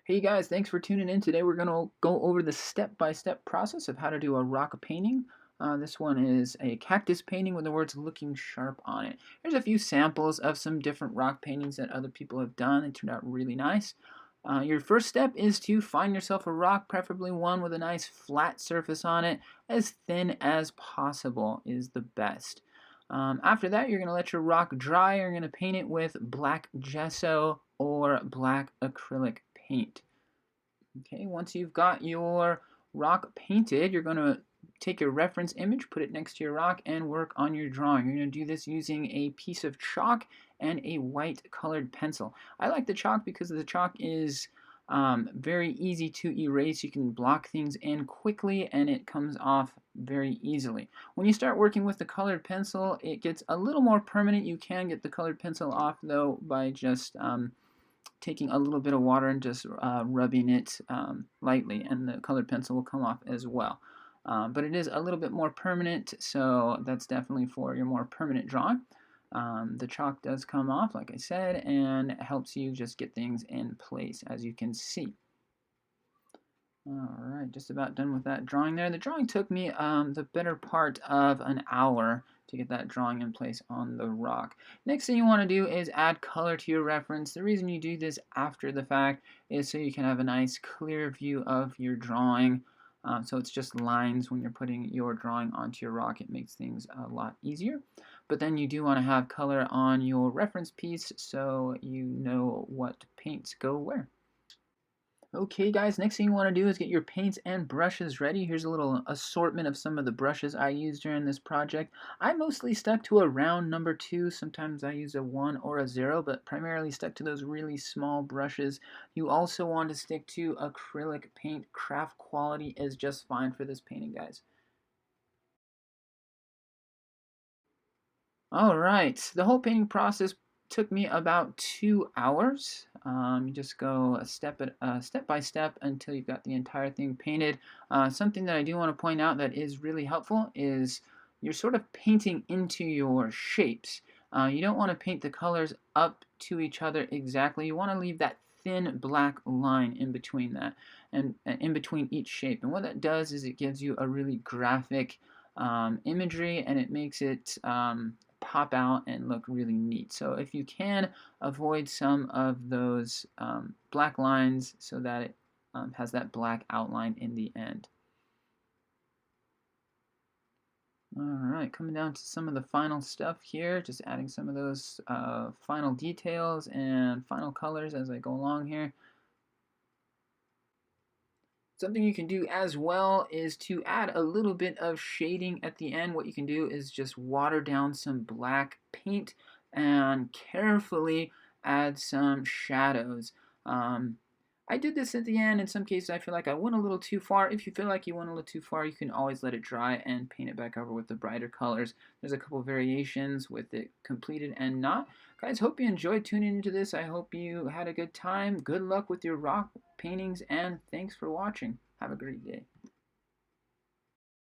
Hey guys, thanks for tuning in. Today we're going to go over the step-by-step process of how to do a rock painting. This one is a cactus painting with the words looking sharp on it. Here's a few samples of some different rock paintings that other people have done. They turned out really nice. Your first step is to find yourself a rock, preferably one with a nice flat surface on it. As thin as possible is the best. After that, you're going to let your rock dry. You're going to paint it with black gesso or black acrylic paint. Okay, once you've got your rock painted, you're going to take your reference image, put it next to your rock, and work on your drawing. You're going to do this using a piece of chalk and a white colored pencil. I like the chalk because the chalk is very easy to erase. You can block things in quickly and it comes off very easily. When you start working with the colored pencil, it gets a little more permanent. You can get the colored pencil off though by just taking a little bit of water and just rubbing it lightly, and the colored pencil will come off as well. But it is a little bit more permanent, so that's definitely for your more permanent drawing. The chalk does come off, like I said, and helps you just get things in place, as you can see. Alright, just about done with that drawing there. The drawing took me the better part of an hour to get that drawing in place on the rock. Next thing you want to do is add color to your reference. The reason you do this after the fact is so you can have a nice clear view of your drawing. So it's just lines when you're putting your drawing onto your rock. It makes things a lot easier. But then you do want to have color on your reference piece so you know what paints go where. Okay guys, next thing you want to do is get your paints and brushes ready. Here's a little assortment of some of the brushes I used during this project. I mostly stuck to a round number 2. Sometimes I use a 1 or a 0, but primarily stuck to those really small brushes. You also want to stick to acrylic paint. Craft quality is just fine for this painting, guys. Alright, the whole painting process took me about 2 hours. You just go step by step until you've got the entire thing painted. Something that I do want to point out that is really helpful is you're sort of painting into your shapes. You don't want to paint the colors up to each other exactly. You want to leave that thin black line in between that and in between each shape. And what that does is it gives you a really graphic imagery, and it makes it pop out and look really neat. So if you can, avoid some of those black lines so that it has that black outline in the end. Alright, coming down to some of the final stuff here, just adding some of those final details and final colors as I go along here. Something you can do as well is to add a little bit of shading at the end. What you can do is just water down some black paint and carefully add some shadows. I did this at the end. In some cases, I feel like I went a little too far. If you feel like you went a little too far, you can always let it dry and paint it back over with the brighter colors. There's a couple variations with it completed and not. Guys, hope you enjoyed tuning into this. I hope you had a good time. Good luck with your rock paintings, and thanks for watching. Have a great day.